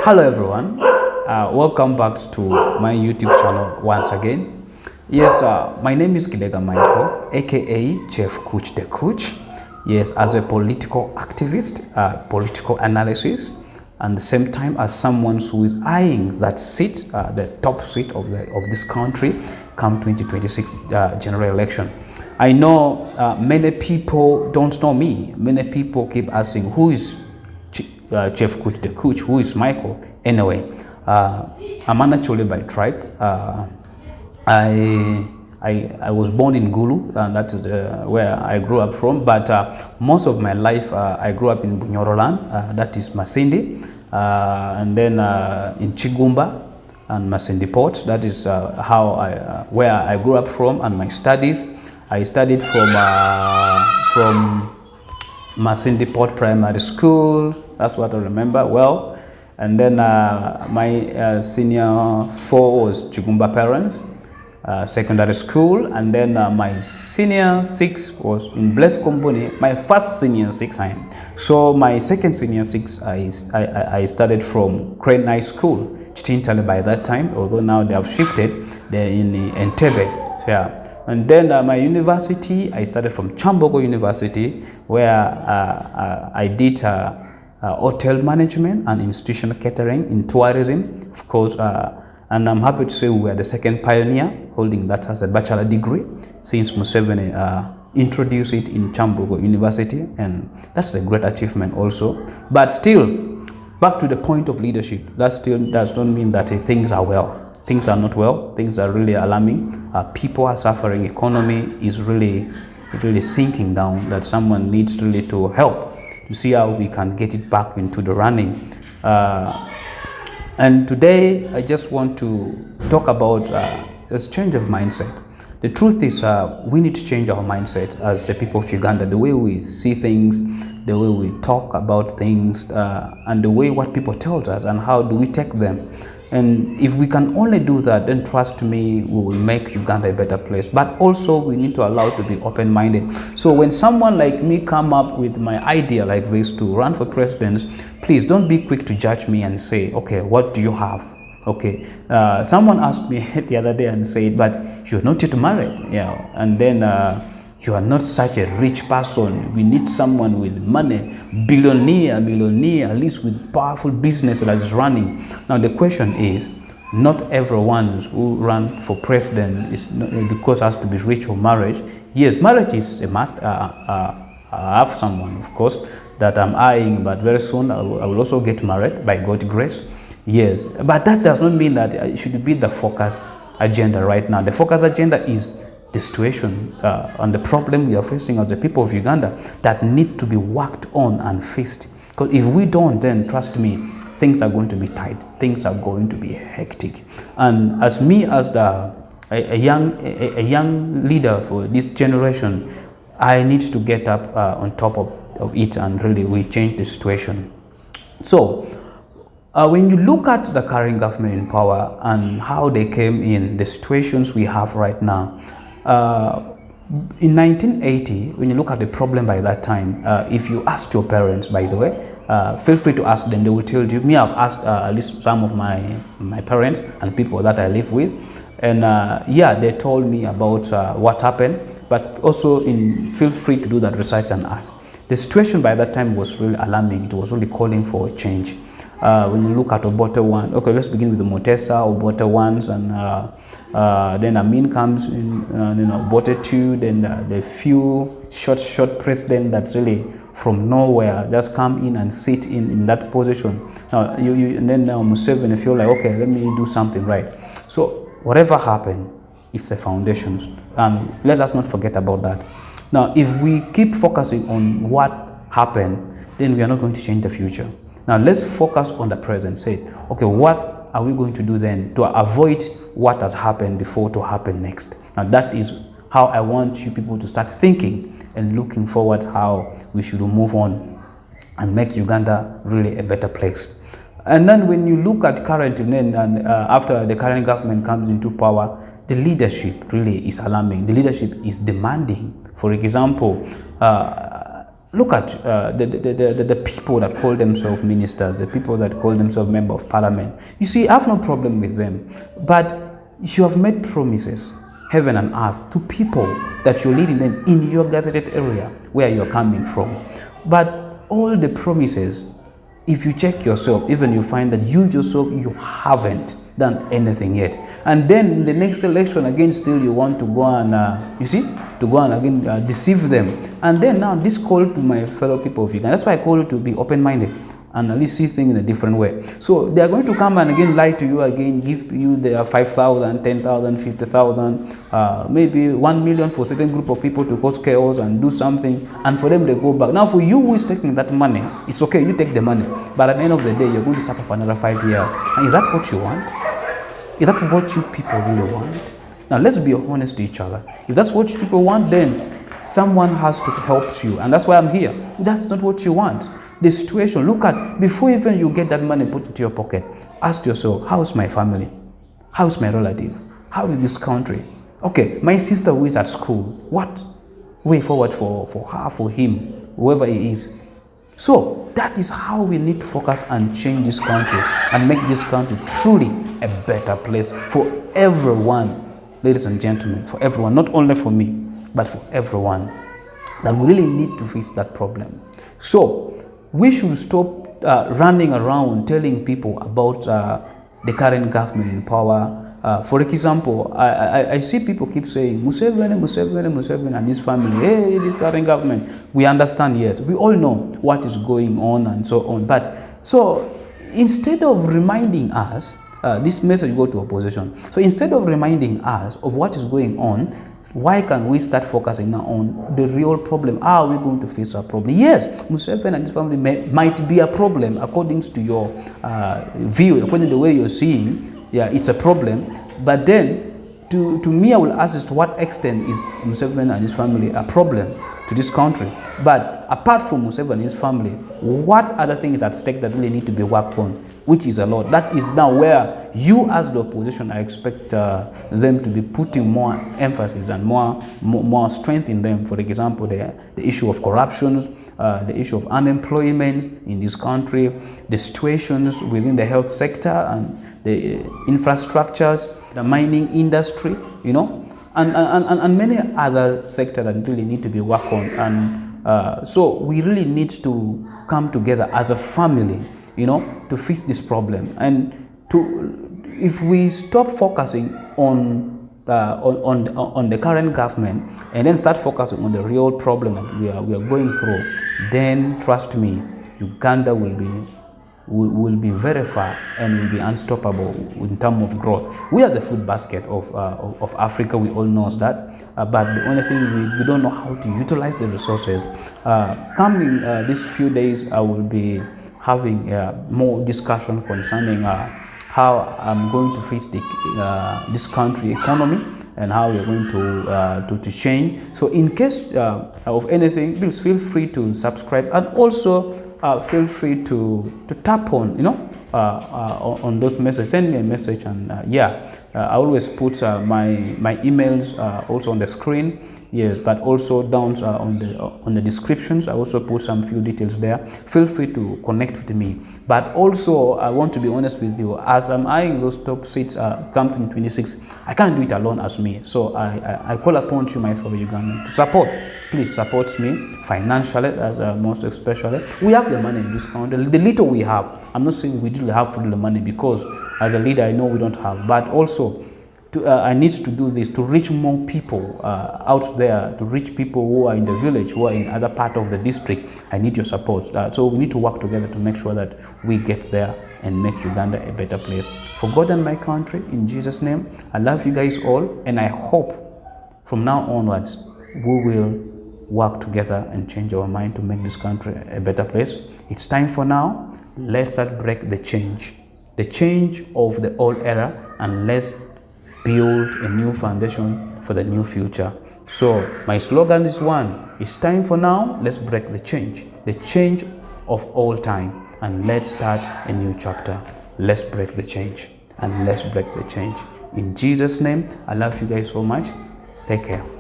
Hello everyone, welcome back to my YouTube channel once again. Yes, my name is KIDEGA Michael, aka Chef Coach the Coach. Yes, as a political activist, political analysis, and at the same time as someone who is eyeing that seat, the top seat of this country, come 2026 general election. I know many people don't know me. Many people keep asking, who is Chef Coach the Coach, who is Michael? Anyway, I'm actually by tribe. I was born in Gulu, and that is where I grew up from. But most of my life, I grew up in Bunyoroland, that is Masindi, and then in Chigumba and Masindi Port. That is where I grew up from, and my studies. I studied from Masindi Port Primary School. That's what I remember well. And then my senior 4 was Chigumba Parents Secondary School, and then my senior 6 was in Blessed Company. My first senior 6 time. So my second senior 6, I started from Crane High School, Chitintale by that time. Although now they have shifted, they're in Entebbe. So, yeah. And then my university, I started from Chambogo University, where I did hotel management and institutional catering in tourism, of course. And I'm happy to say we were the second pioneer holding that as a bachelor degree since Museveni introduced it in Chambogo University, and that's a great achievement also. But still, back to the point of leadership, that still does not mean that things are well. Things are not well. Things are really alarming. People are suffering. Economy is really sinking down. That someone needs really to help to see how we can get it back into the running. And today, I just want to talk about this change of mindset. The truth is, we need to change our mindset as the people of Uganda. The way we see things, the way we talk about things, and the way what people tell us, and how do we take them. And if we can only do that, then trust me, we will make Uganda a better place. But also, we need to allow to be open-minded. So when someone like me come up with my idea like this to run for president, please don't be quick to judge me and say, okay, what do you have? Okay, someone asked me the other day and said, but you're not yet married. Yeah, and then you are not such a rich person. We need someone with money, billionaire, millionaire, at least with powerful business that is running. Now the question is, not everyone who run for president is because it has to be rich or marriage. Yes, marriage is a must. I have someone, of course, that I'm eyeing, but very soon I will also get married by God's grace. Yes, but that does not mean that it should be the focus agenda right now. The focus agenda is the situation and the problem we are facing as the people of Uganda that need to be worked on and faced. Because if we don't, then trust me, things are going to be tight. Things are going to be hectic. And as me, as a young leader for this generation, I need to get up on top of it and really we change the situation. So when you look at the current government in power and how they came in, the situations we have right now, in 1980, when you look at the problem by that time, if you ask your parents, by the way, feel free to ask them, they will tell you. Me, I've asked at least some of my parents and people that I live with, and yeah, they told me about what happened, but also feel free to do that research and ask. The situation by that time was really alarming. It was really calling for a change. When you look at Obote 1, okay, let's begin with the Mutesa, Obote 1s, and then Amin comes in, Obote 2, then the few short president that's really from nowhere just come in and sit in that position. Now, and then Museveni feel like, okay, let me do something right. So whatever happened, it's a foundation, and let us not forget about that. Now, if we keep focusing on what happened, then we are not going to change the future. Now, let's focus on the present. Say, okay, what are we going to do then to avoid what has happened before to happen next? Now, that is how I want you people to start thinking and looking forward how we should move on and make Uganda really a better place. And then when you look at currently, and after the current government comes into power, the leadership really is alarming. The leadership is demanding. For example, Look at the people that call themselves ministers, the people that call themselves member of parliament. You see, I have no problem with them, but you have made promises, heaven and earth, to people that you're leading them in your gazetted area where you're coming from. But all the promises, if you check yourself, even you find that you yourself, you haven't done anything yet. And then in the next election, again, still you want to go and, to go and again deceive them. And then now this call to my fellow people of Uganda, that's why I call you to be open-minded and at least see things in a different way. So they are going to come and again lie to you again, give you their 5,000, 10,000, 50,000, maybe 1 million for a certain group of people to cause chaos and do something, and for them they go back. Now for you who is taking that money, it's okay, you take the money, but at the end of the day, you're going to suffer for another 5 years. And is that what you want? Is that what you people really want? Now let's be honest to each other. If that's what people want, then someone has to help you, and that's why I'm here. That's not what you want. The situation, look at, before even you get that money put into your pocket, ask yourself, how's my family? How's my relative? How is this country? Okay, my sister who is at school, what way forward for her, for him, whoever he is? So that is how we need to focus and change this country and make this country truly a better place for everyone, ladies and gentlemen, for everyone, not only for me, but for everyone. That we really need to fix that problem. So we should stop running around telling people about the current government in power. For example, I see people keep saying, Museveni and his family, hey, this current government. We understand, yes. We all know what is going on and so on. But so instead of reminding us, this message go to opposition. So instead of reminding us of what is going on, why can't we start focusing now on the real problem? How are we going to face our problem? Yes, Museveni and his family might be a problem according to your view, according to the way you're seeing. Yeah, it's a problem. But then, to me, I will ask is to what extent is Museveni and his family a problem to this country? But apart from Museveni and his family, what other things at stake that really need to be worked on? Which is a lot. That is now where you as the opposition, I expect them to be putting more emphasis and more strength in them. For example, the issue of corruption, the issue of unemployment in this country, the situations within the health sector and the infrastructures, the mining industry, you know, and many other sectors that really need to be worked on. And so we really need to come together as a family, you know, to fix this problem. And if we stop focusing on the current government and then start focusing on the real problem that we are going through, then trust me, Uganda will be very far and will be unstoppable in terms of growth. We are the food basket of Africa. We all know that, but the only thing we don't know how to utilize the resources. Coming these few days, I will be having more discussion concerning how I'm going to face this country economy and how we're going to change. So in case of anything, please feel free to subscribe, and also feel free to tap on, you know, on those messages. Send me a message, and I always put my emails also on the screen. Yes, but also down on the descriptions, I also put some few details there. Feel free to connect with me. But also, I want to be honest with you, as I'm eyeing those top seats come 2026, I can't do it alone as me. So I call upon you, my fellow Ugandans, to support. Please support me financially, as most especially. We have the money in this country, the little we have. I'm not saying we really have the money, because as a leader, I know we don't have, but also I need to do this to reach more people out there, to reach people who are in the village, who are in other part of the district. I need your support. So we need to work together to make sure that we get there and make Uganda a better place for God and my country. In Jesus' name, I love you guys all, and I hope from now onwards we will work together and change our mind to make this country a better place. It's time for now. Let's start break the change of the old era, and let's build a new foundation for the new future. So my slogan is one: it's time for now. Let's break the change of all time, and let's start a new chapter. Let's break the change, and let's break the change. In Jesus' name, I love you guys so much. Take care.